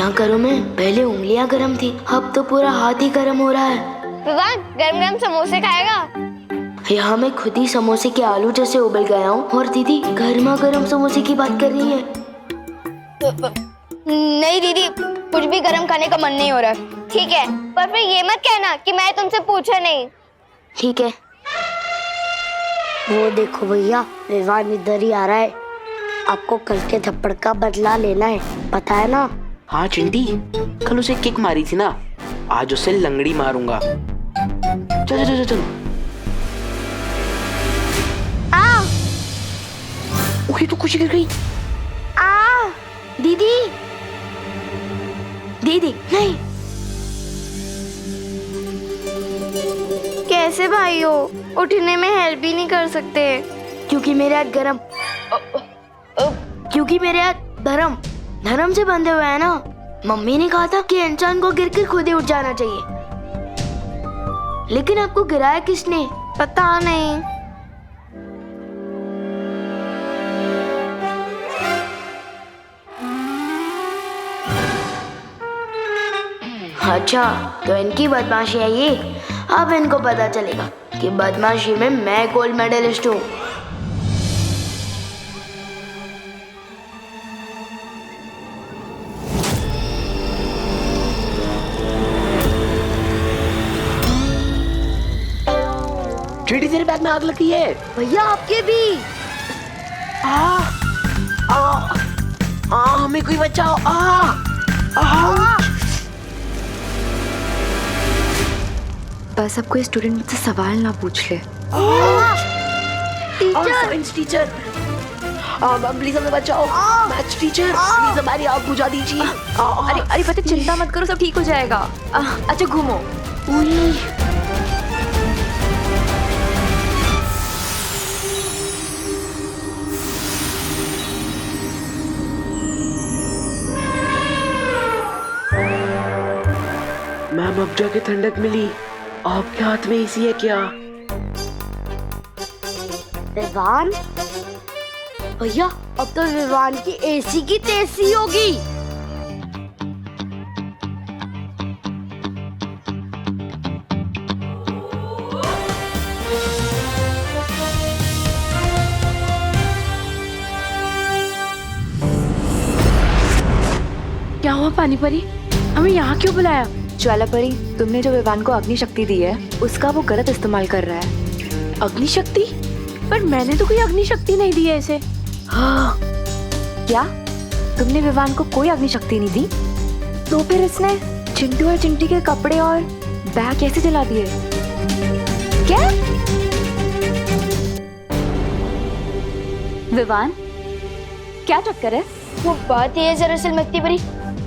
क्या करूं मैं? पहले उंगलियां गर्म थी, अब तो पूरा हाथ ही गर्म हो रहा है। विवान, गरम गरम समोसे खाएगा? यहाँ मैं खुद ही समोसे के आलू जैसे उबल गया हूँ और दीदी गर्मा गर्म समोसे की बात कर रही है। नहीं दीदी, कुछ भी गरम खाने का मन नहीं हो रहा। ठीक है, पर फिर ये मत कहना कि मैं तुमसे पूछा नहीं। ठीक है। वो देखो भैया, विवान इधर ही आ रहा है। आपको कल के थप्पड़ का बदला लेना है, पता है ना? हाँ चिंटी, कल उसे किक मारी थी ना, आज उसे लंगड़ी मारूंगा। चल चल चल चल। ओए तो खुशी गिर गई। दीदी दीदी नहीं। कैसे भाई हो? उठने में हेल्प भी नहीं कर सकते? क्योंकि मेरे हाथ गरम धर्म से बंधे हुए हैं ना। मम्मी ने कहा था कि इंसान को गिर कर खुद ही उठ जाना चाहिए, लेकिन आपको गिराया किसने? पता नहीं। अच्छा, तो इनकी बदमाशी है ये। अब इनको पता चलेगा कि बदमाशी में मैं गोल्ड मेडलिस्ट हूँ। चिंटी तेरे बैग में आग लगी है। भैया आपके भी। हमें कोई बचाओ। बस अब कोई स्टूडेंट मुझसे सवाल ना पूछ ले। साइंस टीचर, प्लीज हमें बचाओ। मैथ्स टीचर, प्लीज हमारी आग बुझा दीजिए। अरे पता, चिंता मत करो, सब ठीक हो जाएगा। अच्छा घूमो। मैम अब जाके ठंडक मिली। आपके हाथ में एसी है क्या? विवान भैया, अब तो विवान की एसी की तेजी होगी। क्या हुआ पानी परी? हमें यहाँ क्यों बुलाया? ज्वाला परी, तुमने जो विवान को अग्नि शक्ति दी है, उसका वो गलत इस्तेमाल कर रहा है। अग्नि शक्ति? पर मैंने तो कोई अग्नि शक्ति नहीं दी है इसे। हाँ। क्या तुमने विवान को कोई अग्नि शक्ति नहीं दी? तो फिर इसने चिंटू और चिंटी के कपड़े और बैग कैसे जला दिए? क्या? विवान, क्या चक्कर है? वो बात ये है दरअसल मक्ती परी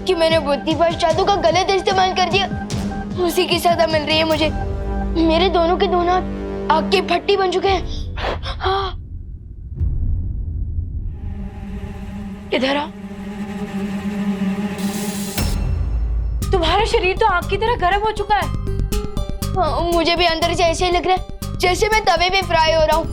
कि मैंने बुद्धिपाश जादू का गलत इस्तेमाल कर दिया। उसी की सजा मिल रही है मुझे। मेरे दोनों के दोनों हाथ आग की भट्टी बन चुके हैं। इधर आ। तुम्हारा शरीर तो आग की तरह गर्म हो चुका है। मुझे भी अंदर से ऐसे ही लग रहा है जैसे मैं तवे पे फ्राई हो रहा हूँ।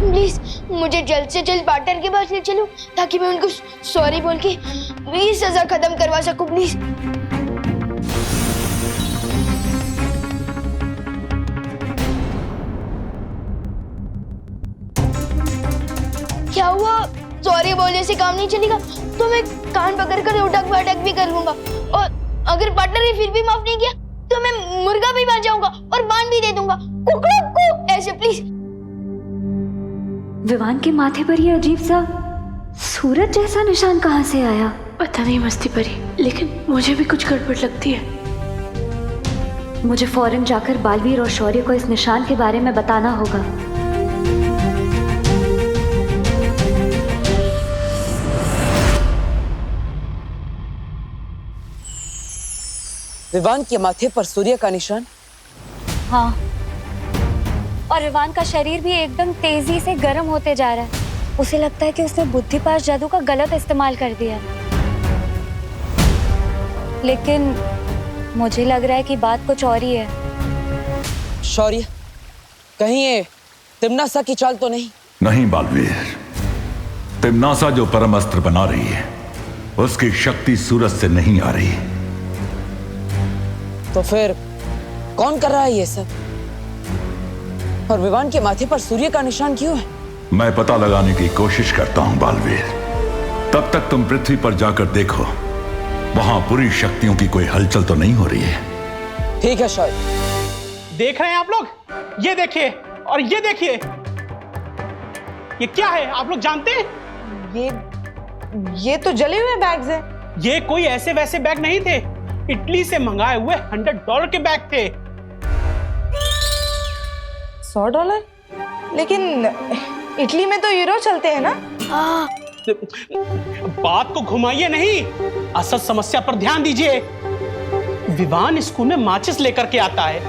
प्लीज मुझे जल्द से जल्द पार्टनर के पास ले चलो ताकि मैं उनको सॉरी बोल के प्लीज सजा खत्म करवा सकूं। प्लीज। क्या हुआ? सॉरी बोलने से काम नहीं चलेगा तो मैं कान पकड़कर उठक बैठक भी कर लूंगा, और अगर पार्टनर ने फिर भी माफ नहीं किया तो मैं मुर्गा भी बन जाऊंगा और बांध भी दे दूंगा। कुक ऐसे प्लीज। विवान के माथे पर ये अजीब सा सूरज जैसा निशान कहाँ से आया? पता नहीं मस्ती परी, लेकिन मुझे भी कुछ गड़बड़ लगती है। मुझे फौरन जाकर बालवीर और शौर्य को इस निशान के बारे में बताना होगा। विवान के माथे पर सूर्य का निशान? हाँ, और विवान का शरीर भी एकदम तेजी से गर्म होते जा रहा है। उसे लगता है कि उसने बुद्धिपाश जादू का गलत इस्तेमाल कर दिया। लेकिन मुझे लग रहा है कि बात कुछ और ही है। शौर्य, कहीं ये तिम्नासा की चाल तो नहीं? नहीं बालवीर, तिम्नासा जो परम अस्त्र बना रही है उसकी शक्ति सूरज से नहीं आ रही। तो फिर कौन कर रहा है ये सब? और विवान के माथे पर सूर्य का निशान क्यों है? मैं पता लगाने की कोशिश करता हूं बालवीर। तब तक तुम पृथ्वी पर जाकर देखो, वहां पूरी शक्तियों की कोई हलचल तो नहीं हो रही है। ठीक है शौर्य। देख रहे हैं आप लोग? ये देखिए और ये देखिए, ये क्या है आप लोग जानते हैं? ये तो जले हुए बैग्स हैं। ये कोई ऐसे वैसे बैग नहीं थे, इटली से मंगाए हुए $100 के बैग थे। $100? लेकिन इटली में तो यूरो चलते हैं ना। बात को घुमाइए नहीं, असल समस्या पर ध्यान दीजिए। विवान स्कूल में माचिस लेकर के आता है,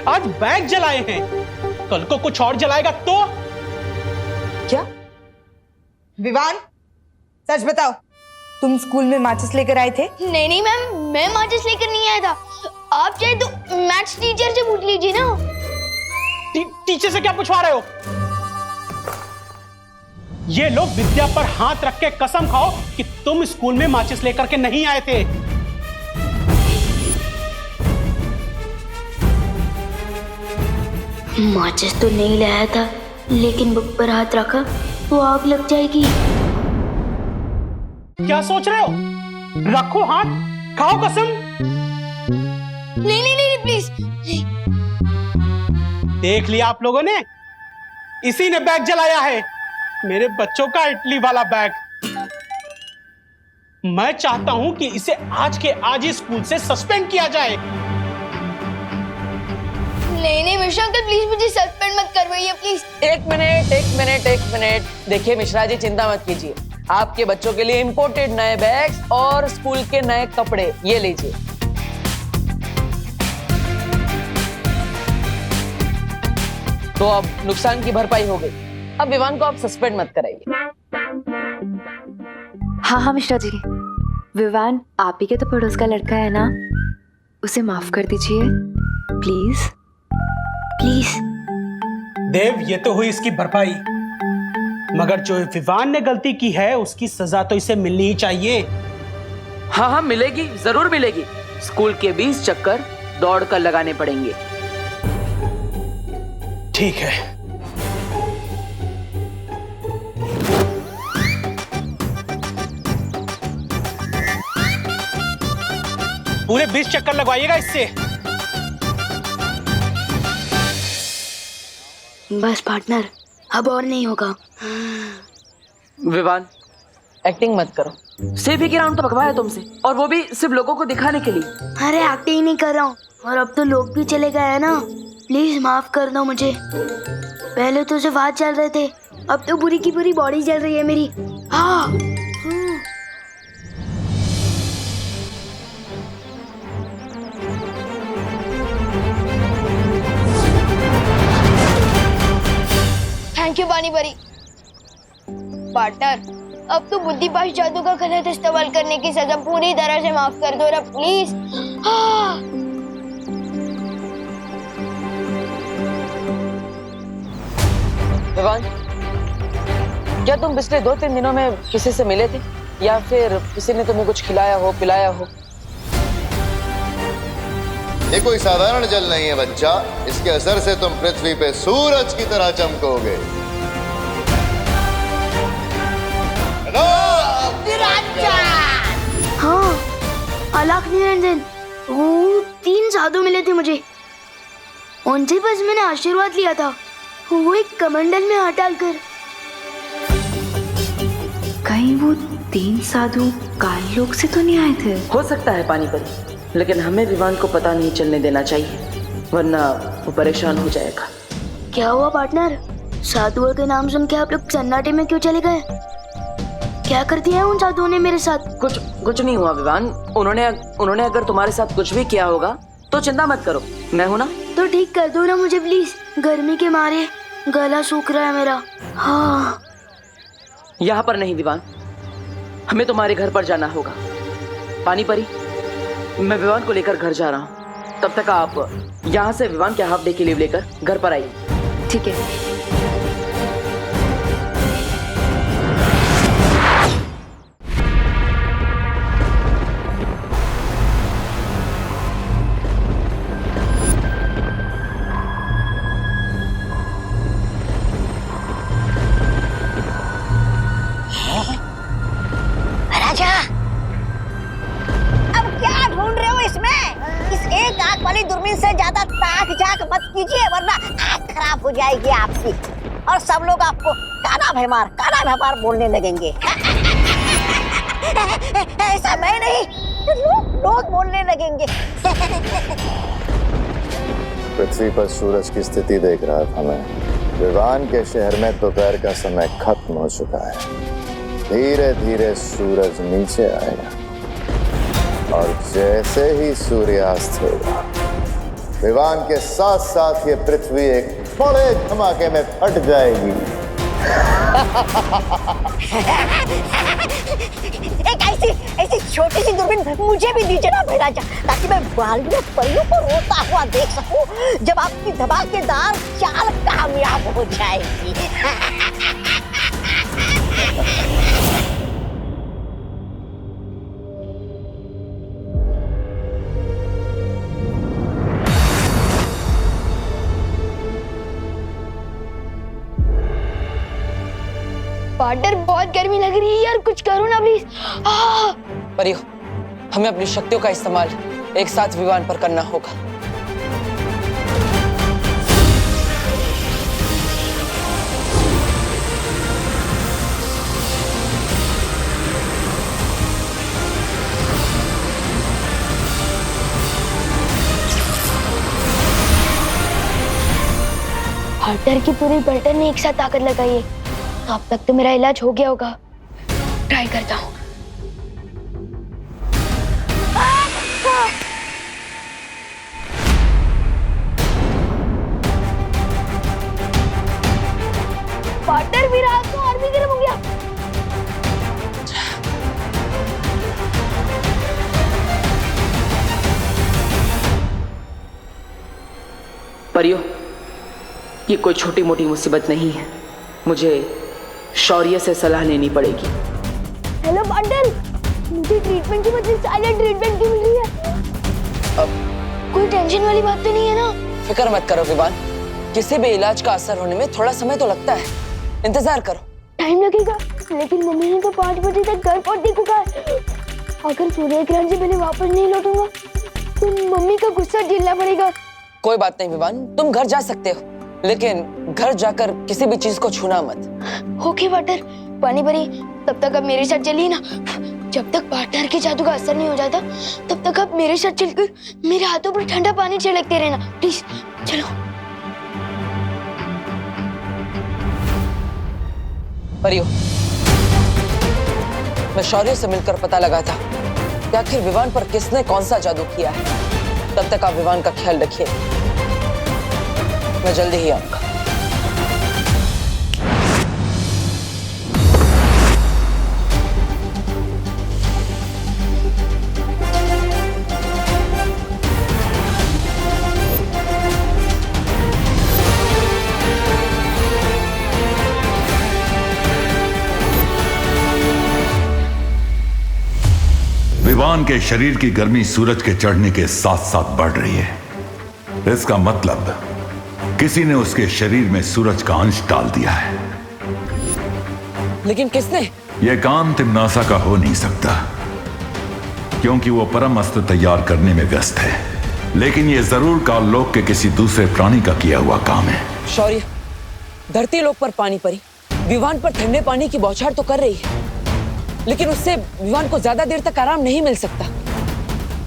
आज बैग जलाए हैं, कल को कुछ और जलाएगा तो? क्या विवान, सच बताओ, तुम स्कूल में माचिस लेकर आए थे? नहीं नहीं मैम, मैं माचिस लेकर नहीं आया था। आप चाहे तो मैथ्स टीचर से पूछ लीजिए ना। टीचर से क्या पूछवा रहे हो? ये लोग विद्या पर हाथ रख के कसम खाओ कि तुम स्कूल में माचिस लेकर के नहीं आए थे। माचिस तो नहीं लाया था, लेकिन बुक पर हाथ रखा तो आग लग जाएगी। क्या सोच रहे हो? रखो हाथ, खाओ कसम। नहीं नहीं नहीं प्लीज। देख लिया आप लोगों ने, इसी ने बैग जलाया है, मेरे बच्चों का इटली वाला बैग। मैं चाहता हूं कि इसे आज के आज ही स्कूल से सस्पेंड किया जाए। नहीं नहीं मिश्रा अंकल, प्लीज मुझे सस्पेंड मत करवाइए प्लीज। एक मिनट। देखिए मिश्रा जी, चिंता मत कीजिए। आपके बच्चों के लिए इंपोर्टेड नए बैग्स और स्कूल के नए कपड़े ये लीजिए। तो अब नुकसान की भरपाई हो गई। अब विवान को आप सस्पेंड मत कराइए। हाँ मिश्रा जी, विवान आप ही के तो पड़ोस का लड़का है ना, उसे माफ कर दीजिए प्लीज। प्लीज। देव, ये तो हुई इसकी भरपाई, मगर जो विवान ने गलती की है उसकी सजा तो इसे मिलनी ही चाहिए। हाँ मिलेगी, जरूर मिलेगी। स्कूल के 20 चक्कर दौड़ कर लगाने पड़ेंगे। ठीक है। पूरे 20 चक्कर लगवाइएगा इससे। बस पार्टनर, अब और नहीं होगा। विवान, एक्टिंग मत करो। सिर्फ एक राउंड तो भगवाया तुमसे, और वो भी सिर्फ लोगों को दिखाने के लिए। अरे एक्टिंग नहीं कर रहा हूँ, और अब तो लोग भी चले गए हैं ना। प्लीज माफ कर दो मुझे। पहले तो सिर्फ हाथ चल रहे थे, अब तो पूरी की पूरी बॉडी चल रही है मेरी। हाँ। थैंक यू पानी परी। पार्टनर, अब तो बुद्धिपाश जादू का गलत इस्तेमाल करने की सजा पूरी तरह से माफ कर दो ना प्लीज। विवान, क्या तुम पिछले 2-3 दिनों में किसी से मिले थे, या फिर किसी ने तुम्हें कुछ खिलाया हो, पिलाया हो? ये कोई साधारण जल नहीं है बच्चा, इसके असर से तुम पृथ्वी पे सूरज की तरह चमकोगे। हाँ, अलख निरंजन, वो 3 साधु मिले थे मुझे। उनसे बस मैंने आशीर्वाद लिया था, वो एक कमंडल में हाथ डालकर। कहीं वो 3 साधु काल लोक से तो नहीं आए थे? हो सकता है पानी परी, लेकिन हमें विवान को पता नहीं चलने देना चाहिए, वरना वो परेशान हो जाएगा। क्या हुआ पार्टनर? साधुओं के नाम सुन के आप लोग सन्नाटे में क्यों चले गए? क्या कर दिया है उन साधुओं ने मेरे साथ? कुछ नहीं हुआ विवान। उन्होंने अगर तुम्हारे साथ कुछ भी किया होगा तो चिंता मत करो, मैं हूं ना। तो ठीक कर दो ना मुझे प्लीज, गर्मी के मारे गला सूख रहा है मेरा। हाँ। यहाँ पर नहीं विवान, हमें तुम्हारे घर पर जाना होगा। पानी परी, मैं विवान को लेकर घर जा रहा हूँ, तब तक आप यहाँ से विवान के हाफ डे की लीव लेकर घर पर आइए। ठीक है। साफ हो जाएगी आपकी और सब लोग आपको काना भैमार बोलने लगेंगे। ऐसा मैं नहीं, लोग बोलने लगेंगे। पृथ्वी पर सूरज की स्थिति देख रहा था मैं। विवान के शहर में दोपहर का समय खत्म हो चुका है। धीरे धीरे सूरज नीचे आएगा और जैसे ही सूर्यास्त होगा, विवान के साथ साथ ये पृथ्वी एक बड़े धमाके में फट जाएगी। एक ऐसी छोटी सी दूरबीन मुझे भी दीजिए ना भैराजा, ताकि मैं बालवीर परियों को रोता हुआ देख सकूं जब आपकी धमाकेदार चाल कामयाब हो जाएगी। पार्टनर बहुत गर्मी लग रही है यार, कुछ करो ना प्लीज। परियो, हमें अपनी शक्तियों का इस्तेमाल एक साथ विवान पर करना होगा। पार्टनर की पूरी बल्टन ने एक साथ ताकत लगाई है, अब तक तो मेरा इलाज हो गया होगा। ट्राई करता हूँ। पार्टनर भी रात को और भी गर्म हो गया। परियो, ये कोई छोटी मोटी मुसीबत नहीं है, मुझे शौर्य से सलाह लेनी पड़ेगी। हेलो पार्टनर, मुझे ट्रीटमेंट की बदले साइलेंट ट्रीटमेंट क्यों मिल रही है? कोई टेंशन वाली बात तो नहीं है ना? फिक्र मत करो विवान, किसी भी इलाज का असर होने में थोड़ा समय तो लगता है, इंतजार करो। टाइम लगेगा, लेकिन मम्मी ने तो 5 बजे तक घर पहुंचने को कहा है। अगर सूर्य ग्रहण से पहले वापस नहीं लौटूंगा तो मम्मी का गुस्सा झेलना पड़ेगा। कोई बात नहीं विवान, तुम घर जा सकते हो, लेकिन घर जाकर किसी भी चीज को छूना मत। ओके पार्टनर, पानी परी तब तक अब मेरे साथ चलिए ना। जब तक पार्टनर के जादू का असर नहीं हो जाता तब तक आप मेरे साथ चलकर मेरे हाथों पर ठंडा पानी छिड़कते रहना, प्लीज। चलो। परियो, मैं शौर्य से मिलकर पता लगा था कि आखिर विवान पर किसने कौन सा जादू किया है। तब तक आप विवान का ख्याल रखिए, मैं जल्दी ही आऊंगा। विवान के शरीर की गर्मी सूरज के चढ़ने के साथ साथ बढ़ रही है। इसका मतलब किसी ने उसके शरीर में सूरज का अंश डाल दिया है। लेकिन किसने? यह काम तिम्नासा का हो नहीं सकता, क्योंकि वो परम अस्त्र तैयार करने में व्यस्त है। लेकिन यह जरूर काललोक के किसी दूसरे प्राणी का किया हुआ काम है। शौर्य, धरती लोक पर पानी परी विवान पर ठंडे पानी की बौछार तो कर रही है, लेकिन उससे विवान को ज्यादा देर तक आराम नहीं मिल सकता।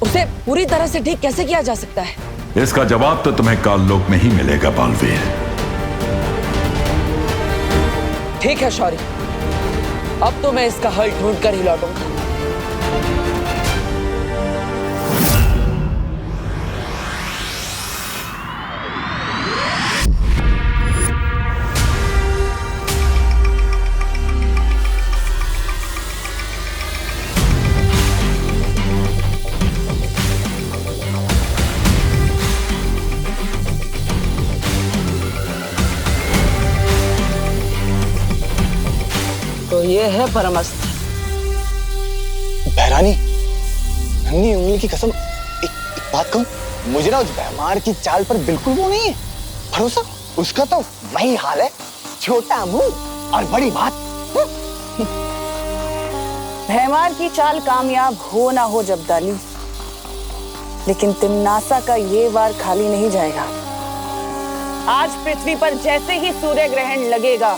उसे पूरी तरह से ठीक कैसे किया जा सकता है? इसका जवाब तो तुम्हें काललोक में ही मिलेगा बालवीर। ठीक है शौर्य, अब तो मैं इसका हल ढूंढ कर ही लौटूंगा। तो ये है परमस्त्र। बहरानी, नन्ही उंगली की कसम, एक बात कहूं, मुझे ना उस भैमार की चाल पर बिल्कुल वो नहीं है भरोसा। उसका तो वही हाल है, छोटा मुंह और बड़ी बात। भैमार की चाल कामयाब हो ना हो जब्दाली, लेकिन तिम्नासा का ये वार खाली नहीं जाएगा। आज पृथ्वी पर जैसे ही सूर्य ग्रहण लगेगा,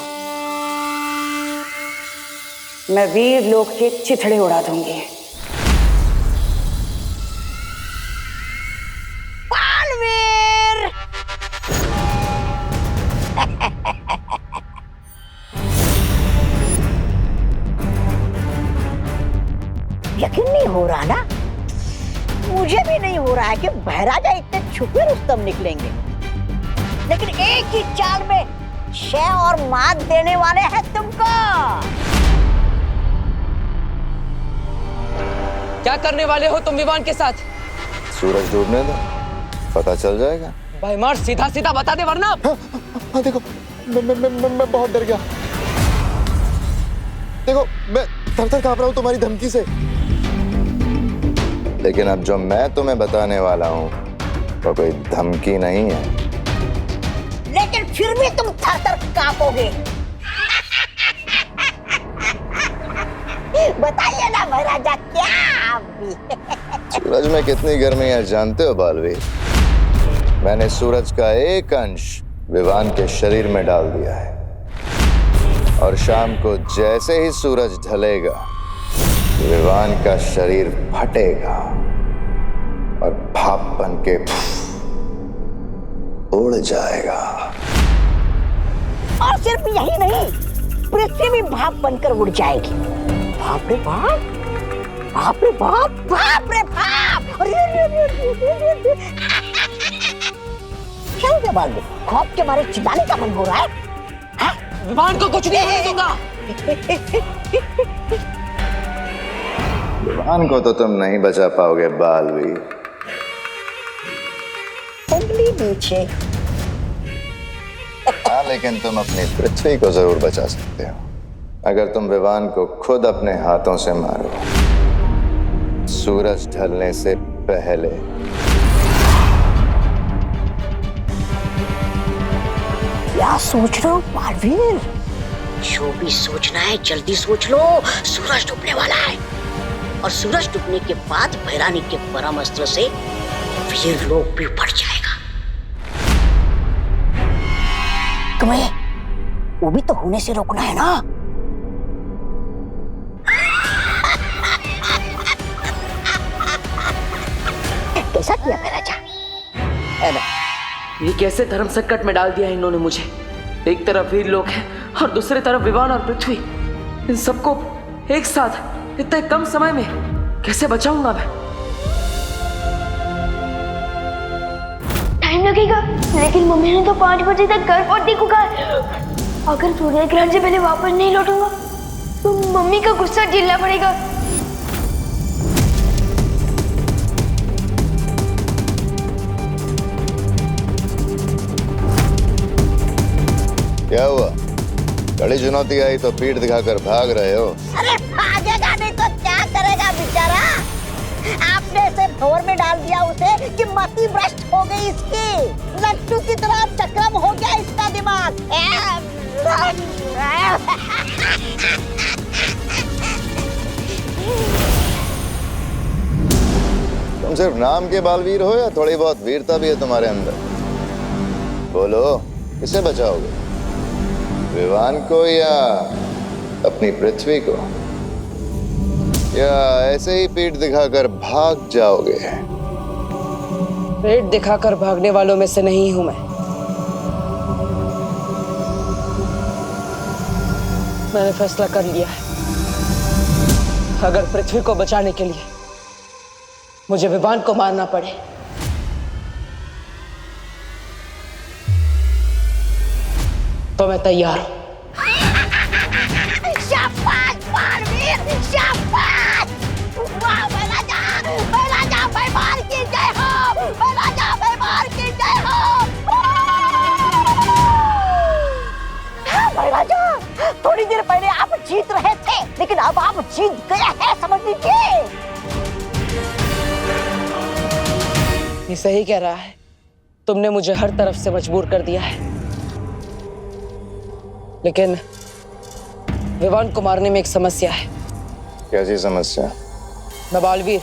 मैं वीर लोक के चिथड़े उड़ा दूंगी। बालवीर! यकीन नहीं हो रहा ना, मुझे भी नहीं हो रहा है कि महाराजा इतने छुपे रुस्तम निकलेंगे, लेकिन एक ही चाल में शय और मात देने वाले हैं तुमको। क्या करने वाले हो तुम विवान के साथ? सूरज डूबने दो, पता चल जाएगा। भाई मार, सीधा सीधा बता दे वरना। हाँ देखो, मैं बहुत डर गया। देखो मैं थर-थर कांप रहा हूँ तुम्हारी धमकी से। लेकिन अब जो मैं तुम्हें बताने वाला हूँ वो कोई धमकी नहीं है। लेकिन फिर भी तुम थर-थर कांपोगे। बताइए ना महाराजा, क्या सूरज में कितनी गर्मी है जानते हो बालवीर? मैंने सूरज का एक अंश विवान के शरीर में डाल दिया है, और शाम को जैसे ही सूरज ढलेगा विवान का शरीर फटेगा और भाप बन के उड़ जाएगा। और सिर्फ यही नहीं, पृथ्वी भी भाप बनकर उड़ जाएगी। बाप रे बाप, बाप रे बाप, बाप रे बाप! क्या हो गया बालवीर? खौफ के मारे चिल्लाने का मन हो रहा है? विवान को कुछ नहीं होने दूंगा। विवान को तो तुम नहीं बचा पाओगे बालवीर। उंगली नीचे। हाँ, लेकिन तुम अपनी पृथ्वी को जरूर बचा सकते हो अगर तुम विवान को खुद अपने हाथों से मारो, सूरज ढलने से पहले। क्या सोच रहे हो बालवीर? जो भी सोचना है जल्दी सोच लो। सूरज डूबने वाला है, और सूरज डूबने के बाद भैरानी के परम अस्त्र से वीर लोक भी बढ़ जाएगा। तुम्हें वो भी तो होने से रोकना है ना। कैसा किया महाराजा? ये कैसे धर्म संकट में डाल दिया इन्होंने मुझे। एक तरफ वीर लोग हैं और दूसरी तरफ विवान और पृथ्वी। इन सबको एक साथ इतने कम समय में कैसे बचाऊंगा मैं? टाइम लगेगा, लेकिन मम्मी ने तो 5 बजे तक घर पहुंचने को कहा। अगर सूर्य ग्रहण से पहले वापस नहीं लौटूंगा तो मम्मी का गुस्सा झेलना पड़ेगा। क्या हुआ? कड़ी चुनौती आई तो पीठ दिखाकर भाग रहे हो? अरे भागेगा नहीं तो क्या करेगा बेचारा? आपने इसे भंवर में डाल दिया उसे कि मति भ्रष्ट हो गई इसकी। लट्टू की तरह चक्रम हो गया इसका दिमाग। तुम सिर्फ नाम के बालवीर हो या थोड़ी बहुत वीरता भी है तुम्हारे अंदर? बोलो, किसे बचाओगे? विवान को या अपनी पृथ्वी को? या ऐसे ही पीठ दिखाकर भाग जाओगे? पेट दिखाकर भागने वालों में से नहीं हूं मैं। मैंने फैसला कर लिया है, अगर पृथ्वी को बचाने के लिए मुझे विवान को मारना पड़े तो मैं तैयार हूं। शाबाश बालवीर, शाबाश! वाह महाराजा, महाराजा भैमार की जय हो, महाराजा भैमार की जय हो। हाँ महाराजा, थोड़ी देर पहले आप जीत रहे थे, लेकिन अब आप जीत गए हैं, समझ लीजिए। ये सही कह रहा है, तुमने मुझे हर तरफ से मजबूर कर दिया है, लेकिन विवान को मारने में एक समस्या है। कैसी समस्या? मैं बालवीर,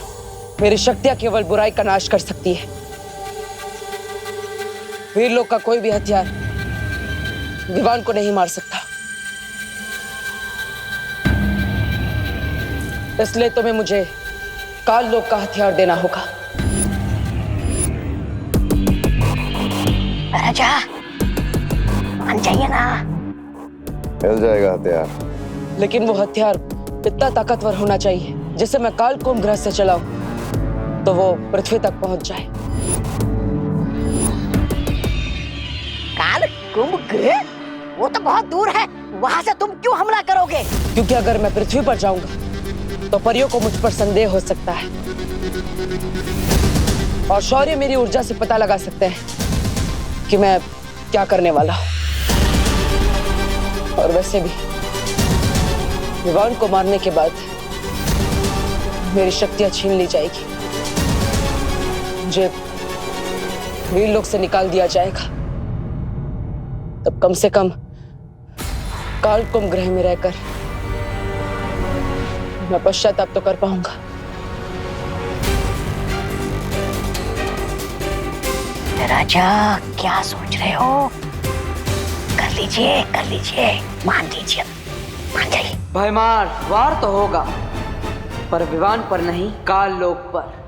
मेरी शक्तियां केवल बुराई का नाश कर सकती है। वीर लोग का कोई भी हथियार विवान को नहीं मार सकता, इसलिए तुम्हें मुझे काल लोक का हथियार देना होगा। राजा मान जाइए ना। मिल जाएगा हथियार, लेकिन वो हथियार इतना ताकतवर होना चाहिए जिसे मैं काल कुंभ ग्रह से चलाऊं तो वो पृथ्वी तक पहुंच जाए। काल कुंभ ग्रह? वो तो बहुत दूर है, वहां से तुम क्यों हमला करोगे? क्योंकि अगर मैं पृथ्वी पर जाऊंगा तो परियों को मुझ पर संदेह हो सकता है और शौर्य मेरी ऊर्जा से पता लगा सकते हैं कि मैं क्या करने वाला हूं। और वैसे भी विवान को मारने के बाद मेरी शक्तियां छीन ली जाएगी, मुझे वीर लोक से निकाल दिया जाएगा। तब कम से कम काल कुंभ ग्रह में रहकर मैं पश्चाताप तो कर पाऊंगा। राजा क्या सोच रहे हो? कर लीजिए मान लीजिए, मान जाइए। भयमार वार तो होगा पर विवान पर नहीं, काल लोक पर।